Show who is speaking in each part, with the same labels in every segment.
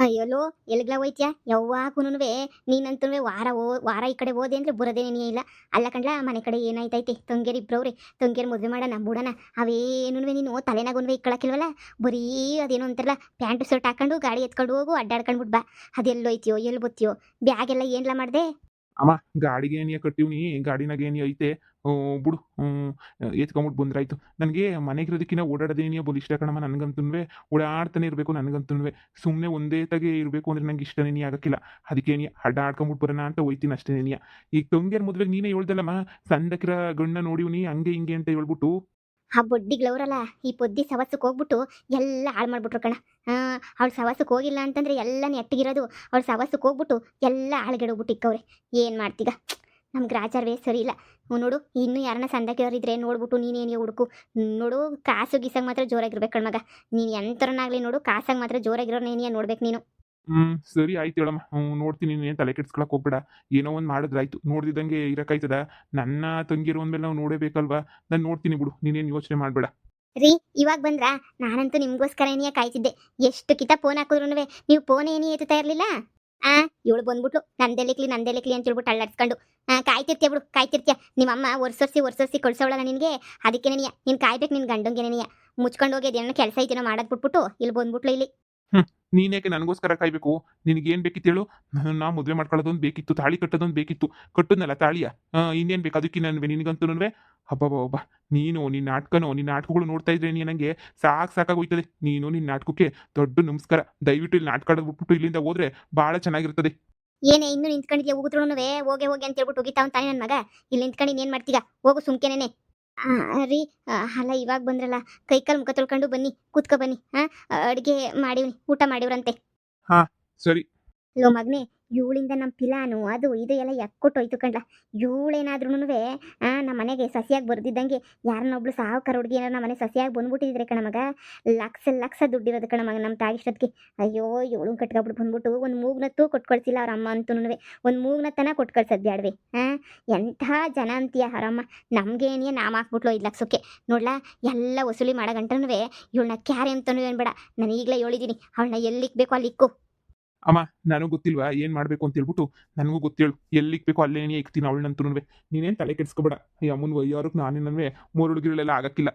Speaker 1: ಅಯ್ಯೋಲೋ ಎಲ್ಗ್ಲ ಹೋಯ್ತ್ಯಾ ಯಾವಾಗೂನುವೆ ನೀನಂತೂ ವಾರ ಈ ಕಡೆ ಹೋದೆ ಅಂದ್ರೆ ಬರೋದೇನೇ ಇಲ್ಲ. ಅಲ್ಲ ಕಣ್ಲ ಮನೆ ಕಡೆ ಏನಾಯ್ತೈತೆ ತಂಗಿಯರ್ ಇಬ್ರವ್ರೆ. ತಂಗಿಯರ್ ಮದುವೆ ಮಾಡೋಣ ಬಿಡೋಣ ಅವೇನುವೆ ನೀನು ತಲೆನಾಗುನ್ವೆ ಇಕ್ಕಳಕ್ಕಿಲ್ವಲ್ಲ. ಬರೀ ಅದೇನೋ ಅಂತಾರಲ್ಲ ಪ್ಯಾಂಟ್ ಶರ್ಟ್ ಹಾಕೊಂಡು ಗಾಡಿ ಎತ್ಕೊಂಡು ಹೋಗು ಅಡ್ಡಾಡ್ಕೊಂಡ್ಬಿಟ್ ಬಾ. ಅದೆಲ್ಲೋಯ್ತಿಯೋ ಎಲ್ಲಿ ಬತ್ತೀಯೋ ಬ್ಯಾಗ್ ಎಲ್ಲ ಏನ್ಲ ಮಾಡ್ದೆ.
Speaker 2: ಅಮ್ಮ ಗಾಡಿಗೆ ಏನಿಯ ಕಟ್ಟಿವ್ನಿ ಗಾಡಿನಾಗ ಏನಿ ಐತೆ. ಬಿಡು ಎತ್ಕೊಂಬಿಟ್ಟು ಬಂದ್ರಾಯ್ತು. ನನಗೆ ಮನೆಗಿರೋದಕ್ಕಿಂತ ಓಡಾಡೋದೇನಿಯ ಬಲು ಇಷ್ಟ ಕಣಮ್ಮ. ನನಗಂತೂ ಓಡಾಡ್ತಾನೆ ಇರಬೇಕು. ನನಗಂತೂ ಸುಮ್ಮನೆ ಒಂದೇ ತಗೆ ಇರಬೇಕು ಅಂದ್ರೆ ನಂಗೆ ಇಷ್ಟನೇ ಆಗಕ್ಕಿಲ್ಲ. ಅದಕ್ಕೇನಿಯ ಅಡ್ಡ ಆಡ್ಕೊಂಬಿಟ್ಟು ಬರೋಣ ಅಂತ ಹೋಯ್ತೀನಿ ಅಷ್ಟೇನೇನಿಯ. ಈಗ ತಂಗಿಯರ್ ಮದ್ವೆಗೆ ನೀನೇ ಹೇಳ್ದಲ್ಲಮ್ಮ, ಸಂದಕಿರ ಗಂಡ ನೋಡಿವ್ನಿ ಹಂಗೆ ಹಿಂಗೆ ಅಂತ ಹೇಳ್ಬಿಟ್ಟು.
Speaker 1: ಆ ಬೊಡ್ಡಿಗ್ಳವ್ರಲ್ಲ ಈ ಪೊದ್ದಿ ಸವಸ್ಸಕ್ಕೆ ಹೋಗ್ಬಿಟ್ಟು ಎಲ್ಲ ಹಾಳು ಮಾಡ್ಬಿಟ್ರು ಕಣ. ಅವಳು ಸವಸ್ಸಕ್ಕೆ ಹೋಗಿಲ್ಲ ಅಂತಂದ್ರೆ ಎಲ್ಲ ನೆಟ್ಟಿಗಿರೋದು. ಅವಳು ಸವಸ್ಸಕ್ಕೆ ಹೋಗ್ಬಿಟ್ಟು ಎಲ್ಲ ಹಾಳುಗೆಡೋಗ್ಬಿಟ್ಟು ಇಕ್ಕವ್ರೆ. ಏನು ಮಾಡ್ತೀಗ ನಮ್ಮ ಗ್ರಾಚಾರವೇ ಸರಿ ಇಲ್ಲ. ನೋಡು ಇನ್ನೂ ಯಾರನ್ನ ಸಂದಕಿಯವ್ರಿದ್ರೆ ನೋಡ್ಬಿಟ್ಟು ನೀನೇನು ಹುಡುಕು. ನೋಡು ಕಾಸು ಗೀಸಾಗ ಮಾತ್ರ ಜೋರಾಗಿರ್ಬೇಕು ಕಣ್ಮಗ. ನೀನು ಎಂಥರನಾಗ್ಲಿ ನೋಡು ಕಾಸಾಗ ಮಾತ್ರ ಜೋರಾಗಿರೋನೇನಿಯ ನೋಡ್ಬೇಕು ನೀನು.
Speaker 2: ಸರಿ ಆಯ್ತು ಹೇಳಮ್ಮ. ನೋಡ್ತೀನಿ, ನೀನೇನು ತಲೆ ಕೆಡ್ಸ್ಕೊಳಕ್ ಹೋಗ್ಬೇಡ. ಏನೋ ಒಂದು ಮಾಡಿದ್ರಾಯ್ತು. ನೋಡ್ದಿದ್ದಂಗೆ ಇರಕ್ಕಾಯ್ತದ? ನನ್ನ ತಂಗಿರು ಅಂದ್ಮೇಲೆ ನಾವು ನೋಡೇಬೇಕಲ್ವಾ? ನಾನು ನೋಡ್ತೀನಿ ಬಿಡು, ನೀನೇನು ಯೋಚನೆ ಮಾಡಬೇಡ.
Speaker 1: ರೀ ಇವಾಗ ಬಂದ್ರಾ? ನಾನಂತೂ ನಿಮ್ಗೋಸ್ಕರ ಏನಿಯ ಕಾಯ್ತಿದ್ದೆ. ಎಷ್ಟು ಕಿತ ಫೋನ್ ಹಾಕಿದ್ರು ನೀವು ಫೋನ್ ಏನಿ ಎತ್ತುತ್ತಾ ಇರಲಿಲ್ಲ. ಇವಳು ಬಂದ್ಬಿಟ್ಲು ನಂದೆಲಿಕ್ಲಿ ಅಂತ ಹೇಳ್ಬಿಟ್ಟು ಅಳ್ಳಾಡ್ಸ್ಕೊಂಡು ಕಾಯ್ತಿರ್ತೀಯ ಬಿಡು ಕಾಯ್ತಿರ್ತೀಯ. ನಿಮ್ಮಮ್ಮ ಒರ್ಸೊರ್ಸಿ ಕಳ್ಸೋಳಲ್ಲ ನಿನಗೆ. ಅದಕ್ಕೆ ನೆನೆಯ ನೀನು ಕಾಯ್ಬೇಕು. ನಿನ್ನ ಗಂಡಂಗೆ ನೆನೆಯ ಮುಚ್ಕೊಂಡು ಹೋಗಿ ಅದೇನೋ ಕೆಲಸ ಐತೇನೋ ಮಾಡೋದು ಬಿಟ್ಬಿಟ್ಟು ಇಲ್ಲಿ ಬಂದ್ಬಿಟ್ಲು ಇಲ್ಲಿ.
Speaker 2: ನೀನೇಕೆ ನನಗೋಸ್ಕರ ಕಾಯ್ಬೇಕು? ನಿನಗೇನು ಬೇಕಿತ್ತು ಹೇಳು? ನಾ ಮದುವೆ ಮಾಡ್ಕೊಳ್ಳೋದೊಂದು ಬೇಕಿತ್ತು, ತಾಳಿ ಕಟ್ಟೋದೊಂದು ಬೇಕಿತ್ತು. ಕಟ್ಟದ್ನಲ್ಲ ತಾಳಿಯ. ಇನ್ನೇನು ಬೇಕು ಅದಕ್ಕೆ ನನಗೆ ನಿನಗಂತೂ ಹಬ್ಬ. ನಿನ್ನ ನಾಟಕಗಳು ನೋಡ್ತಾ ಇದ್ರೆ ನನಗೆ ಸಾಕಾಗೋಯ್ತದೆ. ನೀನು ನಿನ್ನ ನಾಟಕಕ್ಕೆ ದೊಡ್ಡ ನಮಸ್ಕಾರ. ದಯವಿಟ್ಟು ಇಲ್ಲಿ ನಾಟಕ ಆಡೋದು ಬಿಟ್ಬಿಟ್ಟು ಇಲ್ಲಿಂದ ಹೋದ್ರೆ ಭಾಳ ಚೆನ್ನಾಗಿರ್ತದೆ.
Speaker 1: ಏನೇ ಇನ್ನು ನಿಂತ್ಕೊಂಡಿದ್ಯಾ ಉಗುತ್ರುನುವೆ ಹೋಗೆ ಅಂತ ಹೇಳ್ಬಿಟ್ಟು ಹೋಗಿತ್ತಾವನ್ ತಾನೇ ನನ್ನ ಮಗ. ಇಲ್ಲಿ ನಿಂತ್ಕೊಂಡು ಏನು ಮಾಡ್ತೀಗ? ಹೋಗು ಸುಮ್ಕೆನೇನೆ. ರೀ ಅಲ್ಲ ಇವಾಗ ಬಂದ್ರಲ್ಲ ಕೈಕಾಲು ಮುಖ ತೊಳ್ಕೊಂಡು ಬನ್ನಿ ಕೂತ್ಕೊ ಬನ್ನಿ. ಅಡುಗೆ ಮಾಡಿವ್ನಿ ಊಟ ಮಾಡಿವ್ರಂತೆ.
Speaker 2: ಹಾ ಸರಿ.
Speaker 1: ಲೋ ಮಗನೇ ಇವಳಿಂದ ನಮ್ಮ ಪಿಲಾನು ಅದು ಇದು ಎಲ್ಲ ಎಕ್ಕೊಟ್ಟೋಯ್ತು ಕಣ್ಲ. ಇವಳೇನಾದ್ರೂನುವೆ ನಮ್ಮ ಮನೆಗೆ ಸಸಿಯಾಗಿ ಬರ್ದಿದ್ದಂಗೆ ಯಾರನ್ನೊಬ್ಳು ಸಾವುಕಾರ ಹುಡುಗಿ ಏನಾರು ನಮ್ಮ ಮನೆ ಸಸಿಯಾಗಿ ಬಂದ್ಬಿಟ್ಟಿದ್ರೆ ಕಣ ಮಗ. ಲಕ್ಷ ದುಡ್ಡಿರೋದು ಕಣ ಮಗ ನಮ್ಮ ತಾಗಿಷ್ಟೊತ್ತಿಗೆ. ಅಯ್ಯೋ ಇವಳು ಕಟ್ಕೊಬಿಟ್ಟು ಬಂದ್ಬಿಟ್ಟು ಒಂದು ಮೂಗ್ನತ್ತೂ ಕೊಟ್ಟು ಕಳಿಸಿಲ್ಲ ಅವ್ರ ಅಮ್ಮ ಅಂತೂನುವೆ. ಒಂದು ಮೂಗ್ನತ್ತನ ಕೊಟ್ಟು ಕಳ್ಸೋದು ಬ್ಯಾಡ್ವೆ. ಎಂಥ ಜನ ಅಂತೀಯ ಅವರಮ್ಮ. ನಮ್ಗೆ ಏನಿಯ ನಾಮ ಹಾಕ್ಬಿಟ್ಲು 5 ಲಕ್ಷಕ್ಕೆ ನೋಡ್ಲಾ. ಎಲ್ಲ ವಸೂಲಿ ಮಾಡೋ ಗಂಟನುವೆ ಇವಳನ್ನ ಕ್ಯಾರೆ ಅಂತನೂ ಏನ್ಬೇಡ. ನಾನು ಈಗಲೇ ಹೇಳಿದ್ದೀನಿ ಅವಳನ್ನ ಎಲ್ಲಿಕ್ ಬೇಕೋ ಅಲ್ಲಿ ಇಕ್ಕು.
Speaker 2: ಅಮ್ಮ ನನಗೂ ಗೊತ್ತಿಲ್ವಾ ಏನು ಮಾಡಬೇಕು ಅಂತ ಹೇಳ್ಬಿಟ್ಟು? ನನಗೂ ಗೊತ್ತೇಳು. ಎಲ್ಲಿಗೆ ಬೇಕೋ ಅಲ್ಲೇನೇ ಇಕ್ತೀನಿ ಅವಳನ್ನಂತೂ. ನೀನೇನು ತಲೆ ಕೆಡಿಸ್ಕೊಬೇಡ. ಈ ಅಮ್ಮನ ವಯ್ಯೋರಕ್ಕೆ ನಾನೇನನ್ವೇ ಮೂರುಡುಗಿರಳೆಲ್ಲ ಆಗಕ್ಕಿಲ್ಲ.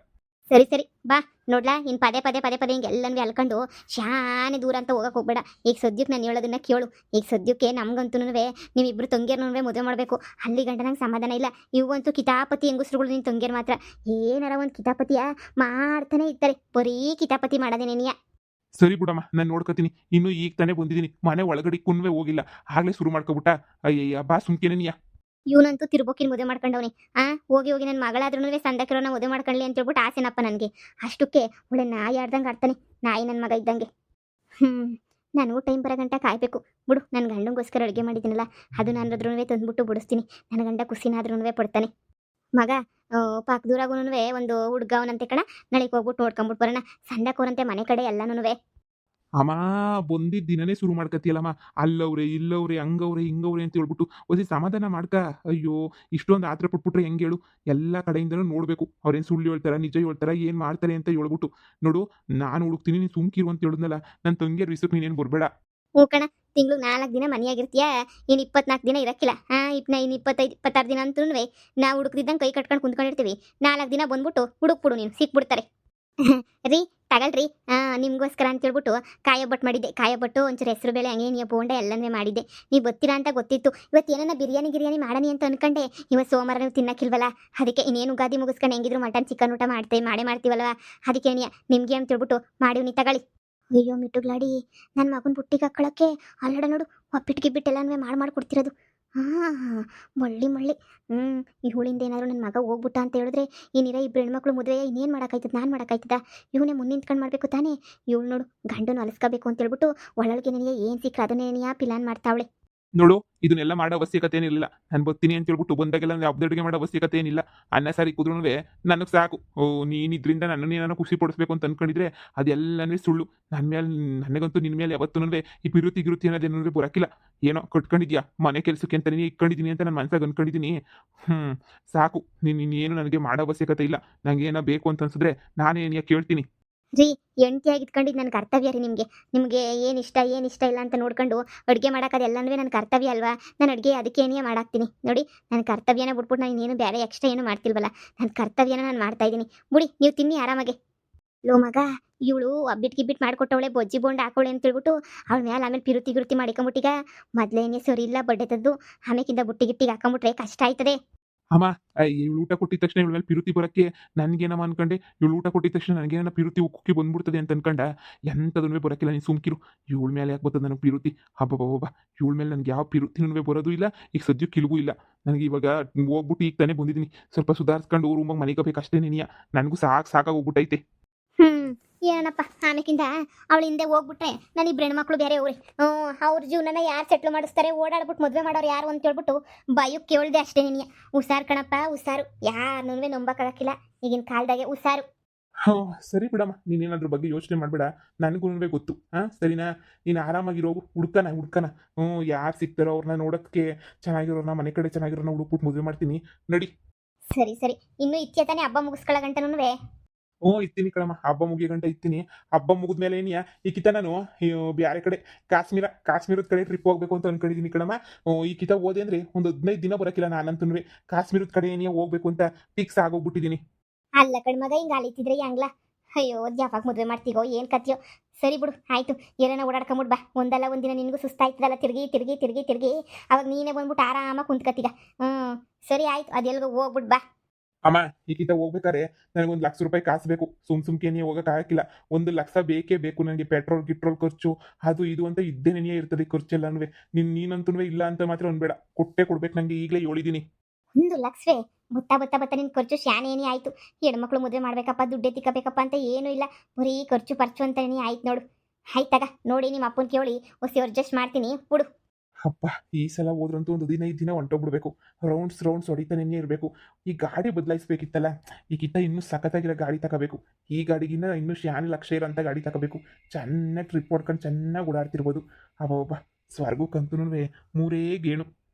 Speaker 1: ಸರಿ ಬಾ ನೋಡ್ಲಾ. ಇನ್ನು ಪದೇ ಹಿಂಗೆಲ್ಲನೂ ಅಲ್ಕೊಂಡು ಶಾನೆ ದೂರ ಅಂತ ಹೋಗಕ್ಕೆ ಹೋಗ್ಬೇಡ. ಈಗ ಸದ್ಯಕ್ಕೆ ನಾನು ಹೇಳೋದನ್ನ ಕೇಳು. ಈಗ ಸದ್ಯಕ್ಕೆ ನಮ್ಗಂತೂನುವೆ ನೀವಿಬ್ರು ತಂಗಿಯರ್ನೂ ಮದುವೆ ಮಾಡಬೇಕು. ಅಲ್ಲಿ ಗಂಟ ನಂಗೆ ಸಮಾಧಾನ ಇಲ್ಲ. ಇವಂತೂ ಕಿತಾಪತಿ ಹೆಂಗಸ್ರುಗಳು ನಿನ್ನ ತಂಗಿಯರ್ ಮಾತ್ರ ಏನಾರ ಒಂದು ಕಿತಾಪತಿಯ ಮಾಡ್ತಾನೆ ಇರ್ತಾರೆ. ಬರೀ ಕಿತಾಪತಿ ಮಾಡೋದೇನೇನಿಯ.
Speaker 2: ಸರಿ ಬಿಡಮ್ಮ, ನಾನು ನೋಡ್ಕೊತೀನಿ. ಇನ್ನೂ ಈಗ ತಾನೇ ಬಂದಿದ್ದೀನಿ. ಮನೆ ಒಳಗಡೆ ಕುನ್ವೆ ಹೋಗಿಲ್ಲ, ಆಗಲೇ ಶುರು ಮಾಡ್ಕೊಬಿಟ್ಟ. ಅಯ್ಯಯ್ಯ ಬಾ ಸುಮ್ಕೇನೇನಿಯ.
Speaker 1: ಇವನಂತೂ ತಿರ್ಬೋಕಿನ ಮದುವೆ ಮಾಡ್ಕೊಂಡವನಿ. ಹೋಗಿ ನನ್ನ ಮಗಳಾದ್ರೂ ಸಂದಕಿರೋನ ಮದುವೆ ಮಾಡ್ಕೊಳ್ಳಿ ಅಂತ ಹೇಳ್ಬಿಟ್ಟು ಆಸೆನಪ್ಪ ನನಗೆ. ಅಷ್ಟಕ್ಕೆ ಒಳ್ಳೆ ನಾಯಿ ಆಡ್ದಂಗೆ ಆಡ್ತಾನೆ. ನಾಯಿ ನನ್ನ ಮಗ ಇದ್ದಂಗೆ. ನಾನು ಟೈಮ್ ಬರೋ ಗಂಟ ಕಾಯಬೇಕು ಬಿಡು. ನನ್ನ ಗಂಡಂಗೋಸ್ಕರ ಅಡುಗೆ ಮಾಡಿದ್ದೀನಲ್ಲ ಅದು ನಾನಾದ್ರೂ ತಂದ್ಬಿಟ್ಟು ಬಿಡಿಸ್ತೀನಿ. ನನ್ನ ಗಂಡ ಖುಷಿನಾದ್ರೂ ಪಡ್ತಾನೆ. ಮಗ ಪಾಕ್ ದೂರಾಗೂ ಒಂದು ಹುಡ್ಗ ಅವನಂತೆ ಕಣ. ನಾಳೆಗೆ ಹೋಗ್ಬಿಟ್ಟು ನೋಡ್ಕೊಂಬಿಟ್ಟು ಬರೋಣ. ಸಂದಕೋರಂತೆ ಮನೆ ಕಡೆ ಎಲ್ಲನೂ.
Speaker 2: ಅಮ್ಮ ಬಂದಿದ್ದ ದಿನನೇ ಶುರು ಮಾಡ್ಕತಿಯಲ್ಲಮ್ಮ. ಅಲ್ಲವ್ರೆ ಇಲ್ಲವ್ರೆ ಹಂಗವ್ರೆ ಹಿಂಗವ್ರೆ ಅಂತ ಹೇಳ್ಬಿಟ್ಟು ಒಸಿ ಸಮಾಧಾನ ಮಾಡ್ಕ. ಅಯ್ಯೋ ಇಷ್ಟೊಂದು ಆತ್ರ ಪಟ್ಬಿಟ್ರೆ ಹೆಂಗೆ ಹೇಳು? ಎಲ್ಲ ಕಡೆಯಿಂದನೂ ನೋಡಬೇಕು. ಅವ್ರೇನು ಸುಳ್ಳು ಹೇಳ್ತಾರ ನಿಜ ಹೇಳ್ತಾರ ಏನು ಮಾಡ್ತಾರೆ ಅಂತ ಹೇಳ್ಬಿಟ್ಟು. ನೋಡು ನಾನು ಹುಡುಕ್ತೀನಿ, ನೀನು ಸುಮ್ಕಿರು ಅಂತ ಹೇಳಿದ್ನಲ್ಲ. ನನ್ನ ತಂಗಿಯರ್ ವಿಷಯಕ್ಕೆ ನೀನೇನು ಬರಬೇಡ.
Speaker 1: ಹ್ಞೂ ಕಣ. ತಿಂಗಳು 4 ದಿನ ಮನೆಯಾಗಿರ್ತೀಯ. ಇನ್ನು 24 ದಿನ ಇರಕ್ಕಿಲ್ಲ. ಇನ್ನು 25-26 ದಿನ ಅಂತೂ ನಾವು ಹುಡುಕ್ತಿದ್ದಂಗೆ ಕೈ ಕಟ್ಕೊಂಡು ಕುಂತ್ಕೊಂಡಿರ್ತೀವಿ. 4 ದಿನ ಬಂದ್ಬಿಟ್ಟು ಹುಡುಕ್ಬಿಡು ನೀನು ಸಿಕ್ಬಿಡ್ತಾರೆ. ರೀ ತಗಳ್ರಿ. ನಿಮಗೋಸ್ಕರ ಅಂತ ಹೇಳ್ಬಿಟ್ಟು ಕಾಯೊಬ್ಬಟ್ಟು ಮಾಡಿದ್ದೆ. ಕಾಯೊಬ್ಬಟ್ಟು ಒಂಚೂರು ಹೆಸರು ಬೇಳೆ ಹಂಗೆ ನೀವು ಬೋಂಡ ಎಲ್ಲನೇ ಮಾಡಿದ್ದೆ. ನೀವು ಗೊತ್ತಿಲ್ಲ ಅಂತ ಗೊತ್ತಿತ್ತು. ಇವತ್ತು ಏನಾರ ಬಿರಿಯಾನಿ ಮಾಡಣಿ ಅಂತ ಅನ್ಕೊಂಡೆ. ಇವತ್ತು ಸೋಮವಾರ ನೀವು ತಿನ್ನಕ್ಕಿಲ್ವಲ್ಲ. ಅದಕ್ಕೆ ಇನ್ನೇನು ಯುಗಾದಿ ಮುಗಿಸ್ಕೊಂಡು ಹೆಂಗಿದ್ರು ಮಟನ್ ಚಿಕನ್ ಊಟ ಮಾಡೇ ಮಾಡ್ತೀವಲ್ವ. ಅದಕ್ಕೆ ನಿಮಗೆ ಅಂತ ಹೇಳ್ಬಿಟ್ಟು ಮಾಡಿವ್ನಿ ತಗೊಳ್ಳಿ. ಅಯ್ಯೋ ಮಿಟ್ಟುಗ್ಲಾಡಿ ನನ್ನ ಮಗನ ಬುಟ್ಟಿಗೆ ಹಾಕೊಳ್ಳೋಕ್ಕೆ ಅಲ್ಲಡ ನೋಡು ಒಪ್ಪಿಟ್ಟು ಮಾಡಿ ಕೊಡ್ತಿರೋದು. ಮಳ್ಳಿ ಇವಳಿಂದ ಏನಾದ್ರು ನನ್ನ ಮಗ ಹೋಗ್ಬಿಟ್ಟ ಅಂತ ಹೇಳಿದ್ರೆ ಏನಿರ ಇಬ್ಬರು ಹೆಣ್ಮಕ್ಳು ಮದುವೆ ಇನ್ನೇನು ಮಾಡೋಕ್ಕಾಯ್ತದ? ನಾನು ಮಾಡೋಕ್ಕಾಯ್ತದ? ಇವನೇ ಮುಂದೆ ನಿಂತ್ಕೊಂಡು ಮಾಡಬೇಕು ತಾನೇ. ಇವಳು ನೋಡು ಗಂಡನ ಅಲಿಸ್ಕೋಬೇಕು ಅಂತ ಹೇಳ್ಬಿಟ್ಟು ಒಳಗೆ ನನಗೆ ಏನು ಸಿಕ್ಕರೆ ಅದನ್ನೇ ಪ್ಲಾನ್ ಮಾಡ್ತಾವಳೆ.
Speaker 2: ನೋಡು ಇದನ್ನೆಲ್ಲ ಮಾಡೋ ಅವಶ್ಯಕತೆ ಏನಿಲ್ಲ. ನಾನು ಬರ್ತೀನಿ ಅಂತ ಹೇಳ್ಬಿಟ್ಟು ಬಂದಾಗೆಲ್ಲ ಹಬ್ಬದ ಅಡುಗೆ ಮಾಡೋ ಅವಶ್ಯಕತೆ ಏನಿಲ್ಲ. ಅನ್ನ ಸಾರಿ ಕುದ್ರೂ ನನಗೆ ಸಾಕು. ನೀನಿದ್ರಿಂದ ನನ್ನನ್ನೇನೋ ಖುಷಿ ಪಡಿಸ್ಬೇಕು ಅಂತ ಅನ್ಕೊಂಡಿದ್ರೆ ಅದೆಲ್ಲನೇ ಸುಳ್ಳು. ನನಗಂತೂ ನಿನ್ನ ಮೇಲೆ ಯಾವತ್ತೂ ಈ ಗಿರುತಿ ಅನ್ನೋದೇನೂ ಬರೋಕ್ಕಿಲ್ಲ. ಏನೋ ಕಟ್ಕೊಂಡಿದ್ಯಾ ಮನೆ ಕೆಲಸಕ್ಕೆ ಅಂತ ನೀನು ಇಟ್ಕೊಂಡಿದ್ದೀನಿ ಅಂತ ನಾನು ಮನಸ್ಸಾಗ ಅನ್ಕೊಂಡಿದ್ದೀನಿ. ಸಾಕು. ನೀನು ನನಗೆ ಮಾಡೋ ಅವಶ್ಯಕತೆ ಇಲ್ಲ. ನನಗೆ ಏನೋ ಬೇಕು ಅಂತ ಅನ್ಸಿದ್ರೆ ನಾನೇ ಕೇಳ್ತೀನಿ.
Speaker 1: ರೀ ಹೆಂಡ್ತಿಯಾಗಿ ಇಟ್ಕೊಂಡಿದ್ದು ನನ್ನ ಕರ್ತವ್ಯ ರೀ ನಿಮಗೆ ಏನು ಇಷ್ಟ ಇಲ್ಲ ಅಂತ ನೋಡ್ಕೊಂಡು ಅಡುಗೆ ಮಾಡೋಕೆ ಅದೆಲ್ಲನೂ ನನ್ನ ಕರ್ತವ್ಯ ಅಲ್ವಾ. ನಾನು ಅಡುಗೆ ಅದಕ್ಕೇನೇ ಮಾಡಾಕ್ತೀನಿ ನೋಡಿ. ನನ್ನ ಕರ್ತವ್ಯನ ಬಿಟ್ಬಿಟ್ಟು ನಾನು ಇನ್ನೇನು ಬೇರೆ ಎಕ್ಸ್ಟ್ರಾ ಏನು ಮಾಡ್ತಿಲ್ವಲ್ಲ, ನನ್ನ ಕರ್ತವ್ಯನ ನಾನು ಮಾಡ್ತಾ ಇದ್ದೀನಿ. ಬಿಡಿ ನೀವು ತಿನ್ನಿ ಆರಾಮಾಗೆ. ಲೋ ಮಗ, ಇವಳು ಒಬ್ಬಿಟ್ಟು ಗಿಬ್ಬಿಟ್ಟು ಮಾಡಿಕೊಟ್ಟವಳೆ, ಬೊಜ್ಜಿ ಬೋಂಡ್ ಹಾಕೊಳ್ಳಿ ಅಂತ ಹೇಳ್ಬಿಟ್ಟು ಅವಳ ಮೇಲೆ ಆಮೇಲೆ ಪಿರುತಿ ಗಿರುತಿ ಮಾಡಿಕೊಂಬಿಟ್ಟೀಗ. ಮೊದಲೇನೇ ಸರಿ ಇಲ್ಲ ಬಡ್ಡೆತದ್ದು, ಆಮೇಕಿಂದ ಬುಟ್ಟಿ ಗಿಟ್ಟಿಗೆ ಹಾಕೊಂಬಿಟ್ರೆ ಕಷ್ಟ ಆಯ್ತದೆ.
Speaker 2: ಅಮ್ಮ, ಇವಳು ಊಟ ಕೊಟ್ಟಿದ ತಕ್ಷಣ ಇವಳ ಮೇಲೆ ಪಿರುತಿ ಬರೋಕ್ಕೆ ನನಗೇನಮ್ಮ ಅನ್ಕೊಂಡೆ. ಇವಳು ಊಟ ಕೊಟ್ಟಿದ ತಕ್ಷಣ ನನಗೇನ ಪಿರುತಿ ಉಕ್ಕಿ ಬಂದ್ಬಿಡ್ತದೆ ಅಂತ ಅನ್ಕೊಂಡ. ಎಂಥದೂ ಬರೋಕ್ಕಿಲ್ಲ, ನೀನು ಸುಮ್ಕಿರು. ಇವಳ ಮೇಲೆ ಯಾಕೆ ಬರ್ತದೆ ನನಗೆ ಪಿರುತಿ? ಹಬ್ಬ ಇವಳ ಮೇಲೆ ನನಗೆ ಯಾವ ಪಿರುತಿನೂ ಬರೋದು ಇಲ್ಲ, ಈಗ ಸದ್ಯಕ್ಕೆ ಕಿಲುಗೂ ಇಲ್ಲ. ನನಗೆ ಇವಾಗ ಹೋಗ್ಬಿಟ್ಟು ಈಗ ತಾನೇ ಬಂದಿದ್ದೀನಿ, ಸ್ವಲ್ಪ ಸುಧಾರಿಸ್ಕೊಂಡು ರೂಮಾಗ ಮನೆಗೆ ಬೇಕಷ್ಟೇ ನೀನಿಯ. ನನಗೂ ಸಾಕಾಗಿ ಹೋಗ್ಬಿಟ್ಟೈತೆ.
Speaker 1: ಏನಪ್ಪ, ಆಮೇಕಿಂದ ಅವಳ ಹಿಂದೆ ಹೋಗ್ಬಿಟ್ರೆ ನಾನು ಇಬ್ಬರು ಹೆಣ್ಮಕ್ಳು ಬೇರೆ ಅವ್ರಿ. ಅವ್ರ ಜೀವನನ ಯಾರು ಸೆಟ್ಲ್ ಮಾಡಿಸ್ತಾರೆ, ಓಡಾಡ್ಬಿಟ್ಟು ಮದುವೆ ಮಾಡೋರು ಯಾರು ಅಂತ ಹೇಳ್ಬಿಟ್ಟು ಬಯಕ್ಕೆ ಕೇಳ್ದೆ ಅಷ್ಟೇ ನೀನಿಯ. ಹುಷಾರು ಕಣಪ್ಪ, ಹುಷಾರು. ಯಾರನ್ನೂ ನಂಬಕ್ಕಾಗಕ್ಕಿಲ್ಲ ಈಗಿನ ಕಾಲದಾಗೆ. ಹುಷಾರು.
Speaker 2: ಸರಿ ಬಿಡಮ್ಮ, ನೀನೇನಾದ್ರ ಬಗ್ಗೆ ಯೋಚನೆ ಮಾಡಬೇಡ. ನನಗೂ ಗೊತ್ತು. ಸರಿನಾ? ನೀನು ಆರಾಮಾಗಿರೋಗು. ಹುಡ್ಕನ ಯಾರು ಸಿಗ್ತಾರೋ ಅವ್ರನ್ನ ನೋಡೋಕ್ಕೆ ಚೆನ್ನಾಗಿರೋರ್ನ, ಮನೆ ಕಡೆ ಚೆನ್ನಾಗಿರೋರ್ನ ಹುಡುಕ್ಬಿಟ್ಟು ಮದುವೆ ಮಾಡ್ತೀನಿ ನಡಿ.
Speaker 1: ಸರಿ ಇನ್ನೂ ಇತ್ಯ ತಾನೇ ಹಬ್ಬ ಮುಗಿಸ್ಕೊಳ್ಳೋ ಗಂಟನೂ.
Speaker 2: ಇತ್ತೀನಿ ಕಣಮ್ಮ, ಹಬ್ಬ ಮುಗಿಯ ಗಂಟೆ ಇತ್ತೀನಿ. ಹಬ್ಬ ಮುಗಿದ್ಮೇಲೆ ಏನಿಯಾ ಈ ಕಿತ ನಾನು ಬೇರೆ ಕಡೆ ಕಾಶ್ಮೀರದ ಕಡೆ ಟ್ರಿಪ್ ಹೋಗ್ಬೇಕು ಅಂತ ಅನ್ಕೊಂಡಿದ್ದೀನಿ ಕಣಮ್ಮ. ಈ ಕಿತ ಹೋದೆ ಅಂದರೆ ಒಂದು 15 ದಿನ ಬರೋಕ್ಕಿಲ್ಲ ನಾನಂತೂ. ಕಾಶ್ಮೀರದ ಕಡೆ ಏನಿಯಾ ಹೋಗ್ಬೇಕು ಅಂತ ಫಿಕ್ಸ್ ಆಗೋಗ್ಬಿಟ್ಟಿದ್ದೀನಿ.
Speaker 1: ಅಲ್ಲ ಕಣ್ಮಗ, ಹಿಂಗೆ ಅಲಿತಿದ್ರೆ ಹೆಂಗ್ಲ? ಅಯ್ಯೋ, ಯಾವಾಗ ಮದುವೆ ಮಾಡ್ತೀಗೋ ಏನು ಕತ್ಯೋ. ಸರಿ ಬಿಡು, ಆಯಿತು. ಏನೇನ ಓಡಾಡ್ಕೊಂಬಿಡ್ ಬಾ. ಒಂದಲ್ಲ ಒಂದಿನ ನಿನಗೂ ಸುಸ್ತಾಯ್ತದಲ್ಲ, ತಿರ್ಗಿ ಅವಾಗ ನೀನೇ ಬಂದ್ಬಿಟ್ಟು ಆರಾಮಾಗಿ ಕುಂತ್ಕತ್ತೀಗ. ಸರಿ ಆಯ್ತು, ಅದೆಲ್ಗೋ ಹೋಗ್ಬಿಡ್ ಬಾ.
Speaker 2: ಅಮ್ಮ, ಈ ಕಿತ ಹೋಗ್ಬೇಕಾರೆ ನನಗೆ 1 ಲಕ್ಷ ರೂಪಾಯಿ ಕಾಸು ಬೇಕು. ಸುಮ್ಕೆ ಹೋಗೋಕ್ಕಾಗಕ್ಕಿಲ್ಲ. 1 ಲಕ್ಷ ಬೇಕೇ ಬೇಕು ನನಗೆ. ಪೆಟ್ರೋಲ್ ಗಿಟ್ರೋಲ್ ಖರ್ಚು ಅದು ಇದು ಅಂತ ಇದ್ದೇನೇ ಇರ್ತದೆ ಖರ್ಚೆಲ್ಲನೂ. ನೀನಂತೂ ಇಲ್ಲ ಅಂತ ಮಾತ್ರ ಅನ್ಬೇಡ, ಕೊಡ್ಬೇಕು ನನಗೆ. ಈಗಲೇ ಹೇಳಿದ್ದೀನಿ.
Speaker 1: 1 ಲಕ್ಷವೇ? ಬತ್ತ ನಿನ್ನ ಖರ್ಚು ಶಾನೇನೇ ಆಯಿತು. ಹೆಣ್ಮಕ್ಳು ಮದುವೆ ಮಾಡ್ಬೇಕಪ್ಪ, ದುಡ್ಡೇ ತಿಕ್ಕಬೇಕಪ್ಪ ಅಂತ ಏನೂ ಇಲ್ಲ. ಬರೀ ಖರ್ಚು ಅಂತಾನೇ ಆಯ್ತು ನೋಡು. ಆಯ್ತಾಗ ನೋಡಿ, ನಿಮ್ಮ ಅಪ್ಪನ ಕೇಳಿ ಹೊಸಿ ಅಡ್ಜಸ್ಟ್ ಮಾಡ್ತೀನಿ ಬಿಡು.
Speaker 2: ಅಪ್ಪ, ಈ ಸಲ ಹೋದ್ರಂತೂ ಒಂದು 15 ದಿನ ಹೊಂಟೋಗ್ಬಿಡ್ಬೇಕು. ರೌಂಡ್ಸ್ ಹೊಡಿತಾನೇ ಇರಬೇಕು. ಈ ಗಾಡಿ ಬದಲಾಯಿಸ್ಬೇಕಿತ್ತಲ್ಲ. ಈಗಿತ್ತ ಇನ್ನೂ ಸಖತ್ತಾಗಿರೋ ಗಾಡಿ ತಗೋಬೇಕು. ಈ ಗಾಡಿಗಿನ್ನ ಇನ್ನೂ ಶಾನೆ ಲಕ್ಷ ಇರೋಂಥ ಗಾಡಿ ತಗೋಬೇಕು. ಚೆನ್ನಾಗಿ ಟ್ರಿಪ್ ಹೊಡ್ಕೊಂಡು ಚೆನ್ನಾಗಿ ಓಡಾಡ್ತಿರ್ಬೋದು. ಅಬ್ಬಬ್ಬ, ಸ್ವರ್ಗಕ್ಕಂತೂ 3 ಗೇಣು.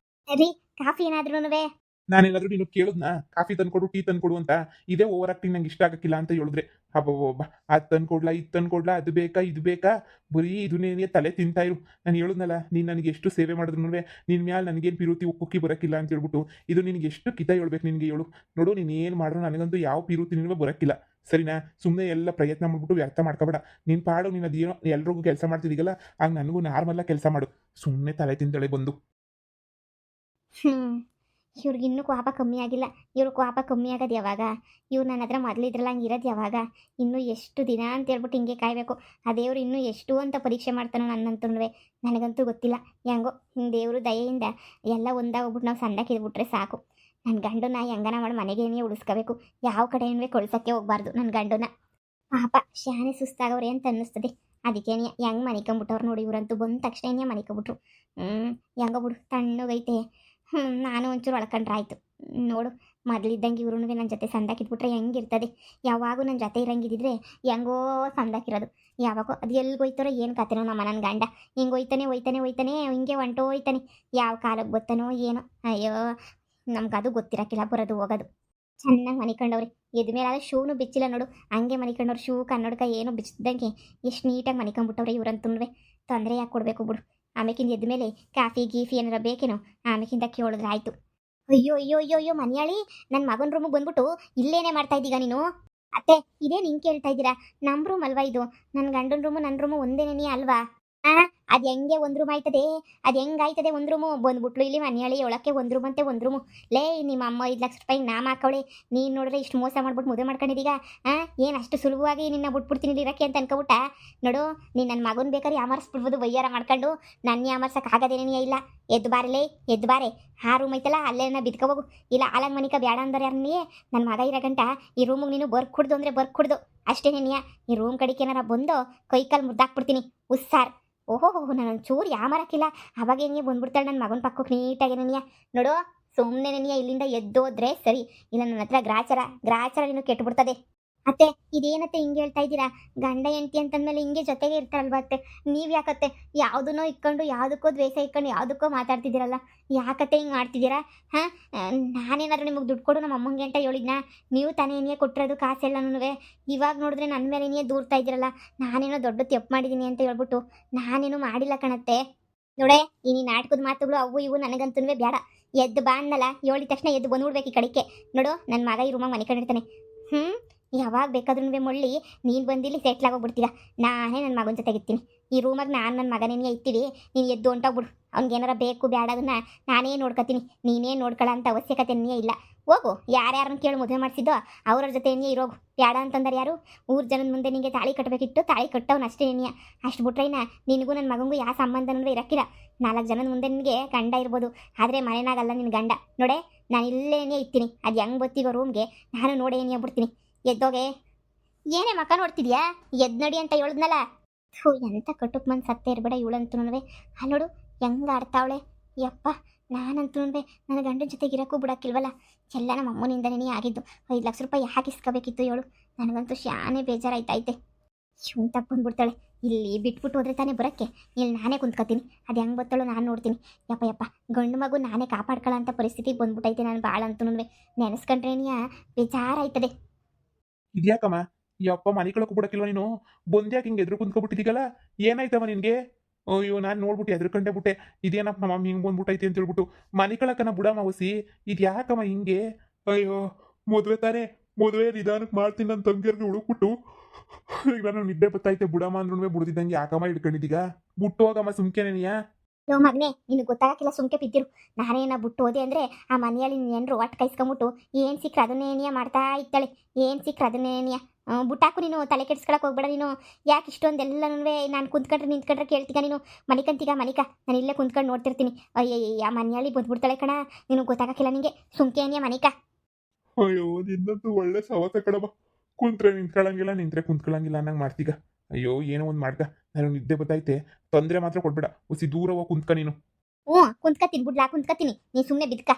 Speaker 1: ರೀ, ಕಾಫಿ ಏನಾದ್ರೂ?
Speaker 2: ನಾನೇನಾದ್ರೂ ನೀನು ಕೇಳಿದ್ನಾ ಕಾಫಿ ತಂದ್ಕೊಡು, ಟೀ ತಂದ್ಕೊಡು ಅಂತ? ಇದೇ ಓವರ್ ಆಕ್ಟಿಂಗ್ ನಂಗೆ ಇಷ್ಟ ಆಗಕ್ಕಿಲ್ಲ ಅಂತ ಹೇಳಿದ್ರೆ, ಹಬ್ಬ ಅದು ತಂದ್ಕೊಡ್ಲಾ, ಇದು ತಂದ್ಕೊಡ್ಲಾ, ಅದು ಬೇಕಾ ಇದು ಬೇಕಾ, ಬರೀ ಇದನ್ನೇ ತಲೆ ತಿಂತಾ ಇರು. ನಾನು ಹೇಳಿದ್ನಲ್ಲ, ನೀನು ನನಗೆ ಎಷ್ಟು ಸೇವೆ ಮಾಡಿದ್ರು ನಿನ್ನ ಮ್ಯಾಲೆ ನನಗೇನು ಪಿರುತಿ ಉಕ್ಕಿ ಬರೋಕ್ಕಿಲ್ಲ ಅಂತ ಹೇಳ್ಬಿಟ್ಟು. ಇದು ನಿನಗೆ ಎಷ್ಟು ಕಿತ ಹೇಳ್ಬೇಕು ನಿನಗೆ ಹೇಳು. ನೋಡು, ನೀನು ಏನು ಮಾಡಿದ್ರು ನನಗಂತೂ ಯಾವ ಪಿರುತಿ ನಿನಗೆ ಬರೋಕ್ಕಿಲ್ಲ. ಸರಿನಾ? ಸುಮ್ಮನೆ ಎಲ್ಲ ಪ್ರಯತ್ನ ಮಾಡ್ಬಿಟ್ಟು ವ್ಯರ್ಥ ಮಾಡ್ಕೋಬೇಡ. ನೀನು ಪಾಡು, ನೀನು ಅದೇನೋ ಎಲ್ರಿಗೂ ಕೆಲಸ ಮಾಡ್ತಿದ್ದೀಗಲ್ಲ, ಆಗ ನನಗೂ ನಾರ್ಮಲ್ಲ ಕೆಲಸ ಮಾಡು. ಸುಮ್ಮನೆ ತಲೆ ತಿಂತಾಳೆ ಬಂದು.
Speaker 1: ಇವ್ರಿಗೆ ಇನ್ನೂ ಕೋಪ ಕಮ್ಮಿ ಆಗಿಲ್ಲ. ಇವ್ರ ಕೋಪ ಕಮ್ಮಿ ಆಗೋದು ಯಾವಾಗ? ಇವ್ರು ನನ್ನ ಹತ್ರ ಮೊದಲಿದ್ರಲ್ಲ ಹಂಗೆ ಇರೋದು ಯಾವಾಗ? ಇನ್ನೂ ಎಷ್ಟು ದಿನ ಅಂತ ಹೇಳ್ಬಿಟ್ಟು ಹಿಂಗೆ ಕಾಯಬೇಕು. ಆ ದೇವ್ರು ಇನ್ನೂ ಎಷ್ಟು ಅಂತ ಪರೀಕ್ಷೆ ಮಾಡ್ತಾನೋ ನನ್ನಂತೂ. ನನಗಂತೂ ಗೊತ್ತಿಲ್ಲ. ಹೆಂಗೋ ದೇವರು ದಯೆಯಿಂದ ಎಲ್ಲ ಒಂದಾಗೋಗ್ಬಿಟ್ಟು ನಾವು ಸಂದಾಕಿದ್ಬಿಟ್ರೆ ಸಾಕು. ನನ್ನ ಗಂಡನ ಹೆಂಗನ ಮಾಡಿ ಮನೆಗೇನೇ ಉಳಿಸ್ಕೋಬೇಕು. ಯಾವ ಕಡೆಯೂ ಕಳ್ಸೋಕ್ಕೆ ಹೋಗ್ಬಾರ್ದು ನನ್ನ ಗಂಡನ. ಪಾಪ ಶಾನೆ ಸುಸ್ತಾಗವ್ರೆ ಅಂತ ಅನ್ನಿಸ್ತದೆ. ಅದಕ್ಕೇನೆ ಹೆಂಗೆ ಮನಿಕೊಂಬಿಟ್ಟವ್ರು ನೋಡಿ. ಇವರಂತೂ ಬಂದ ತಕ್ಷಣ ಮನಿಕೊಂಬಿಟ್ರು. ಹೆಂಗೋ ಬಿಡು, ತಣ್ಣಗೈತೆ. ನಾನು ಒಂಚೂರು ಒಳ್ಕೊಂಡ್ರೆ ಆಯಿತು. ನೋಡು, ಮೊದಲಿದ್ದಂಗೆ ಇವ್ರೂ ನನ್ನ ಜೊತೆ ಸಂದಾಕಿದ್ಬಿಟ್ರೆ ಹೆಂಗಿರ್ತದೆ. ಯಾವಾಗೂ ನನ್ನ ಜೊತೆ ಇರಂಗಿದ್ದಿದ್ರೆ ಹೆಂಗೋ ಸಂದಾಕಿರೋದು. ಯಾವಾಗೋ ಅದು ಎಲ್ಲಿಗೆ ಹೋಯ್ತಾರೋ ಏನು ಕತೆನೋ ನಮ್ಮ ನನ್ನ ಗಂಡ. ಹಿಂಗೆ ಹೋಯ್ತಾನೆ ಹಿಂಗೆ ಹೊಂಟೋಯ್ತಾನೆ. ಯಾವ ಕಾಲಕ್ಕೆ ಗೊತ್ತನೋ ಏನೋ. ಅಯ್ಯೋ, ನಮ್ಗದು ಗೊತ್ತಿರೋಕ್ಕಿಲ್ಲ ಬರೋದು ಹೋಗೋದು. ಚೆನ್ನಾಗಿ ಮನಿಕೊಂಡವ್ರಿ. ಎದ್ಮೇಲಾದ ಶೂನು ಬಿಚ್ಚಿಲ್ಲ ನೋಡು, ಹಂಗೆ ಮನಿಕೊಂಡವ್ರು. ಶೂ ಕನ್ನಡಕ ಏನು ಬಿಚ್ಚಿದಂಗೆ ಎಷ್ಟು ನೀಟಾಗಿ ಮನಿಕೊಂಡ್ಬಿಟ್ಟವ್ರೆ ಇವರಂತೂ. ತೊಂದರೆ ಯಾಕೆ ಕೊಡಬೇಕು ಬಿಡು. ಆಮೇಕಿಂದ ಎದ್ಮೇಲೆ ಕಾಫಿ ಗೀಫಿ ಏನಾರ ಬೇಕೇನೋ, ಆಮೇಕಿಂದ ಕೇಳಿದ್ರೆ ಆಯಿತು. ಅಯ್ಯೋ ಮನ್ಯಾಳಿ, ನನ್ನ ಮಗನ ರೂಮಿಗೆ ಬಂದ್ಬಿಟ್ಟು ಇಲ್ಲೇನೇ ಮಾಡ್ತಾ ಇದ್ದೀಗ ನೀನು? ಅತ್ತೆ, ಇದೇನು ಹಿಂಗೆ ಕೇಳ್ತಾ ಇದ್ದೀರಾ? ನಮ್ಮ ರೂಮ್ ಅಲ್ವಾ ಇದು? ನನ್ನ ಗಂಡನ ರೂಮು ನನ್ನ ರೂಮು ಒಂದೇನೇ ಅಲ್ವಾ? ಅದು ಹೆಂಗೆ ಒಂದು ರೂಮ್ ಆಯ್ತದೆ? ಅದು ಹೆಂಗಾಯ್ತದೆ ಒಂದು ರೂಮು? ಬಂದ್ಬಿಟ್ಲು ಇಲ್ಲಿ ಮನೆಯಾಳಿ ಒಳಕ್ಕೆ ಒಂದು ರೂಮ್ ಅಂತೆ ಒಂದು ರೂಮು. ಲೇ, ನಿಮ್ಮ ಅಮ್ಮ 5 ಲಕ್ಷ ರೂಪಾಯಿ ನಾ ಹಾಕವಳೆ. ನೀನು ನೋಡಿದ್ರೆ ಇಷ್ಟು ಮೋಸ ಮಾಡ್ಬಿಟ್ಟು ಮದುವೆ ಮಾಡ್ಕೊಂಡಿದ್ದೀಗ. ಏನು ಅಷ್ಟು ಸುಲಭವಾಗಿ ನಿನ್ನ ಬಿಟ್ಬಿಡ್ತೀನಿ ಇರೋಕ್ಕೆ ಅಂತ ಅನ್ಕೊಬಿಟ್ಟ? ನೋಡು, ನೀನು ನನ್ನ ಮಗನ ಬೇಕಾದ್ರೆ ಯಾಮರ್ಸ್ಬಿಡ್ಬೋದು ವಯ್ಯಾರ ಮಾಡ್ಕೊಂಡು. ನನ್ನ ಯಾಮರ್ಸಕ್ಕೆ ಆಗೋದೇನೇ ಇಲ್ಲ. ಎದ್ದು ಬಾರಲೇ, ಎದ್ದು ಬಾರೆ. ಆ ರೂಮ್ ಐತಲ್ಲ, ಅಲ್ಲೇನ ಬಿದ್ಕೋಬೋಗು. ಇಲ್ಲ ಆಲಂಗ್ ಮನಿಕ ಬೇಡ ಅಂದ್ರೆ ಯಾರನ್ನೇ ನನ್ನ ಮಗ ಇರೋ ಗಂಟ ಈ ರೂಮಿಗೆ ನೀನು ಬರ್ಕುಡ್ದು ಅಂದರೆ ಬರ್ಕುಡ್ದು ಅಷ್ಟೇ. ನೀನಿಯ ಈ ರೂಮ್ ಕಡೆಗೆ ಏನಾರ ಬಂದು ಕೈಕಾಲು ಮುದ್ದಾಕ್ಬಿಡ್ತೀನಿ ಹುಸ್ಸಾರ್. ಓಹೋ, ನಾನು ಚೂರು ಯಾಮರಕ್ಕಿಲ್ಲ. ಅವಾಗ ಹೆಂಗೆ ಬಂದ್ಬಿಡ್ತಾಳೆ ನನ್ನ ಮಗನ ಪಕ್ಕಕ್ಕೆ ನೀಟಾಗಿ. ನನೀಯ ನೋಡು, ಸುಮ್ಮನೆ ನನೀಯ ಇಲ್ಲಿಂದ ಎದ್ದೋದ್ರೆ ಸರಿ. ಇಲ್ಲ ನನ್ನ ಹತ್ರ ಗ್ರಾಚಾರ ನೀನು ಕೆಟ್ಟುಬಿಡ್ತದೆ. ಅತ್ತೆ ಇದೇನತ್ತೆ ಹಿಂಗೆ ಹೇಳ್ತಾ ಇದ್ದೀರಾ? ಗಂಡ ಹೆಂಡತಿ ಅಂತಂದ್ಮೇಲೆ ಹಿಂಗೆ ಜೊತೆಗೆ ಇರ್ತಾರಲ್ವಾ ಅತ್ತೆ? ನೀವು ಯಾಕತ್ತೆ ಯಾವುದನ್ನೋ ಇಟ್ಕೊಂಡು ಯಾವುದಕ್ಕೋ ದ್ವೇಷ ಇಟ್ಕೊಂಡು ಯಾವುದಕ್ಕೋ ಮಾತಾಡ್ತಿದ್ದೀರಲ್ಲ? ಯಾಕತ್ತೆ ಹಿಂಗೆ ಮಾಡ್ತಿದ್ದೀರಾ? ಹಾಂ, ನಾನೇನಾದರೂ ನಿಮಗೆ ದುಡ್ಡು ಕೊಡು ನಮ್ಮ ಅಮ್ಮಂಗೆ ಅಂತ ಹೇಳಿದ್ನಾ? ನೀವು ತಾನೇ ಏನೇ ಕೊಟ್ಟಿರೋದು ಕಾಸೆಲ್ಲನೂ. ಇವಾಗ ನೋಡಿದ್ರೆ ನನ್ನ ಮೇಲೇನೇ ದೂರ್ತಾ ಇದ್ದೀರಲ್ಲ? ನಾನೇನೋ ದೊಡ್ಡ ತಪ್ಪು ಮಾಡಿದ್ದೀನಿ ಅಂತ ಹೇಳ್ಬಿಟ್ಟು. ನಾನೇನು ಮಾಡಿಲ್ಲ ಕಣತ್ತೆ. ನೋಡೆ ಈ ನೀ ನಾಟಕದ ಮಾತುಗಳು ಅವು ಇವು ನನಗಂತೂ ಬೇಡ. ಎದ್ದು ಬಾ ಅನ್ನಲ್ಲ, ಹೇಳಿದ ತಕ್ಷಣ ಎದ್ದು ಬಂದ್ಬಿಡ್ಬೇಕು ಈ ಕಡೆಗೆ. ನೋಡು ನನ್ನ ಮಗ ಈ ರೂಮಾಗ ಮನೆ ಕಂಡಿರ್ತಾನೆ. ಹ್ಞೂ, ಯಾವಾಗ ಬೇಕಾದ್ರೂ ಮೊಳ್ಳಿ ನೀನು ಬಂದಿಲ್ಲಿ ಸೆಟ್ಲ್ ಆಗೋಗ್ಬಿಡ್ತೀಯ. ನಾನೇ ನನ್ನ ಮಗನ ಜೊತೆಗಿರ್ತೀನಿ ಈ ರೂಮಾಗ. ನಾನು ನನ್ನ ಮಗನೇನೇ ಇರ್ತೀವಿ. ನೀನು ಎದ್ದು ಹೊಂಟೋಗ್ಬಿಡು. ಅವ್ನಿಗೇನಾರ ಬೇಕು ಬೇಡ ಅದನ್ನ ನಾನೇ ನೋಡ್ಕೊತೀನಿ. ನೀನೇ ನೋಡ್ಕೊಳ್ಳೋ ಅಂತ ಅವಶ್ಯಕತೆನೇ ಇಲ್ಲ. ಹೋಗು, ಯಾರ್ಯಾರನ್ನ ಕೇಳಿ ಮದುವೆ ಮಾಡಿಸಿದ್ದೋ ಅವ್ರ ಜೊತೆನೇ ಇರೋಗು. ಬೇಡ ಅಂತಂದ್ರೆ ಯಾರು? ಊರು ಜನದ ಮುಂದೆ ನಿನಗೆ ತಾಳಿ ಕಟ್ಟಬೇಕಿತ್ತು, ತಾಳಿ ಕಟ್ಟವನು ಅಷ್ಟೇ ನೀನು. ಅಷ್ಟು ಬಿಟ್ರೇನ ನಿನಗೂ ನನ್ನ ಮಗಂಗೂ ಯಾವ ಸಂಬಂಧನೂ ಇರಕ್ಕಿಲ್ಲ. 4 ಜನದ ಮುಂದೆ ನಿನಗೆ ಗಂಡ ಇರ್ಬೋದು, ಆದರೆ ಮನೆನಾಗಲ್ಲ ನಿನ್ನ ಗಂಡ. ನೋಡೆ ನಾನು ಇಲ್ಲೇನೇ ಇರ್ತೀನಿ. ಅದು ಹೆಂಗೆ ಬತ್ತೀಗೋ ರೂಮ್ಗೆ ನಾನು ನೋಡೇ ಏನೇ ಬಿಡ್ತೀನಿ. ಎದ್ದೋಗೆ. ಏನೇ ಮಕ್ಕ ನೋಡ್ತಿದ್ಯಾ? ಎದ್ದು ನಡಿ ಅಂತ ಹೇಳಿದ್ನಲ್ಲ. ಥೂ, ಎಂಥ ಕಟ್ಟುಕ್ ಮನ್ಸು ಸತ್ತೇ ಇರಬೇಡ ಇವಳಂತೂ. ಅಲ್ಲಿ ನೋಡು ಹೆಂಗೆ ಆಡ್ತಾವಳೆ. ಯಪ್ಪ, ನಾನಂತೂ ನನ್ನ ಗಂಡನ ಜೊತೆಗೆ ಇರೋಕ್ಕೂ ಬಿಡೋಕ್ಕಿಲ್ವಲ್ಲ. ಎಲ್ಲ ನಮ್ಮ ಅಮ್ಮನಿಂದನೇ ಆಗಿದ್ದು. 5 ಲಕ್ಷ ರೂಪಾಯಿ ಯಾಕೆ ಇಸ್ಕೋಬೇಕಿತ್ತು ಹೇಳು? ನನಗಂತೂ ಶಾನೇ ಬೇಜಾರಾಯ್ತೈತೆ. ಶಿವಂತ ಬಂದ್ಬಿಡ್ತಾಳೆ. ಇಲ್ಲಿ ಬಿಟ್ಬಿಟ್ಟು ಹೋದ್ರೆ ತಾನೇ ಬರೋಕ್ಕೆ. ಇಲ್ಲಿ ನಾನೇ ಕುಂತ್ಕೊತೀನಿ. ಅದು ಹೆಂಗೆ ಬತ್ತಳೋ ನಾನು ನೋಡ್ತೀನಿ. ಯಪ್ಪ ಯಪ್ಪ, ಗಂಡು ಮಗು ನಾನೇ ಕಾಪಾಡ್ಕೊಳ್ಳೋ ಅಂಥ ಪರಿಸ್ಥಿತಿಗೆ ಬಂದ್ಬಿಟ್ಟೈತೆ. ನಾನು ಭಾಳ ಅಂತೂ ನೆನೆಸ್ಕೊಂಡ್ರೇನಿಯ ಬೇಜಾರಾಯ್ತದೆ.
Speaker 2: ಇದ್ಯಾಕಮ್ಮ ಯಪ್ಪ ಮನೆ ಕಳಕು ಬಿಡಕ್ಕಿಲ್ವ ನೀನು? ಬಂದ್ಯಾಕೆ ಹಿಂಗೆ ಎದುರು ಕುಂತ್ಕೊಬಿಟ್ಟಿದ್ದೀಗಲ್ಲ? ಏನಾಯ್ತಮ್ಮ ನಿನಗೆ? ಅಯ್ಯೋ ನಾನು ನೋಡ್ಬಿಟ್ಟು ಎದ್ರಕಂಡೆ ಬಿಟ್ಟೆ. ಇದೇನಪ್ಪ ನಮ್ಮ ಮಮ್ಮಿ ಹಿಂಗೆ ಬಂದ್ಬಿಟ್ಟೈತಿ ಅಂತ ಹೇಳ್ಬಿಟ್ಟು ಮನೆ ಕಳಕನ ಬುಡಮ್ಮ ಒಸಿ. ಇದ್ಯಾಕಮ್ಮ ಹಿಂಗೆ? ಅಯ್ಯೋ ಮದುವೆ ತಾನೇ, ಮದುವೆ ನಿಧಾನಕ್ಕೆ ಮಾಡ್ತೀನಿ ನನ್ನ ತಂಗಿಯರ್ಗೆ ಹುಡುಕ್ಬಿಟ್ಟು ಈಗ ನಾನು ನಿದ್ದೆ ಬತ್ತೈತೆ ಬುಡಮ್ಮ ಅಂದ್ರೂ ಬಿಡ್ದಿದ್ದಂಗೆ ಯಾಕಮ್ಮ ಹಿಡ್ಕೊಂಡಿದ್ದೀಗ? ಬಿಟ್ಟು ಹೋಗಮ್ಮ ಸುಮ್ಕೆನೇನಿಯಾ?
Speaker 1: ಯೋ ಮಗನೇ, ನಿನಗೆ ಗೊತ್ತಾಗಕ್ಕಿಲ್ಲ, ಸುಮ್ಕೆ ಬಿದ್ದಿರು. ನಾನೇನ ಬಿಟ್ಟು ಹೋದೆ ಅಂದರೆ ಆ ಮನೆಯಲ್ಲಿ ಏನ್ರು ಒಟ್ಟು ಕೈಸ್ಕೊಂಬಿಟ್ಟು ಏನು ಸಿಕ್ಕರೆ ಅದನ್ನೇನಿಯ ಮಾಡ್ತಾ ಇರ್ತಾಳೆ. ಏನು ಸಿಕ್ಕರೆ ಅದನ್ನೇನಿಯ ಬುಟ್ಟಾಕು. ನೀನು ತಲೆ ಕೆಡ್ಸ್ಕೊಳಕ್ಕೆ ಹೋಗ್ಬೇಡ. ನೀನು ಯಾಕೆ ಇಷ್ಟೊಂದೆಲ್ಲನೂ ನಾನು ಕುಂತ್ಕೊಂಡ್ರೆ ನಿಂತ್ಕೊಂಡ್ರೆ ಕೇಳ್ತೀಗ ನೀನು? ಮನಿಕಂತೀಗ ಮನಿಕ, ನಾನು ಇಲ್ಲೇ ಕುಂತ್ಕೊಂಡು ನೋಡ್ತಿರ್ತೀನಿ. ಅಯ್ಯಯ್ಯ ಆ ಮನೆಯಲ್ಲಿ ಬಂದ್ಬಿಡ್ತಾಳೆ ಕಣ. ನೀನು ಗೊತ್ತಾಗಕ್ಕಿಲ್ಲ ನಿನಗೆ. ಸುಮ್ಕೆ ಏನಿಯ ಮನಿಕ.
Speaker 2: ಅಯ್ಯೋ ನಿನ್ನಂತೂ ಒಳ್ಳೆ ಸವಸ ಕಣಮ್ಮ. ಕುಂತ್ರೆ ನಿಂತ್ಕೊಳ್ಳಂಗಿಲ್ಲ, ನಿಂತ್ರೆ ಕುಂತ್ಕೊಳ್ಳಂಗಿಲ್ಲ ಅನ್ನಂಗೆ ಮಾಡ್ತೀಗ. ಅಯ್ಯೋ ಏನೋ ಒಂದು ಮಾಡ್ಕ. ನಾನು ನಿದ್ದೆ ಬತ್ತೈತೆ, ತೊಂದರೆ ಮಾತ್ರ ಕೊಡ್ಬೇಡ. ಉಸಿ ದೂರ ಹೋಗಿ ಕುಂತ್ಕ ನೀನು.
Speaker 1: ಹ್ಞೂ, ಕುಂತ್ಕತ್ತೀನಿ ಬಿಡ್ಲಾ, ಕುಂತ್ಕತ್ತೀನಿ. ನೀನು ಸುಮ್ಮನೆ ಬಿದ್ಕ.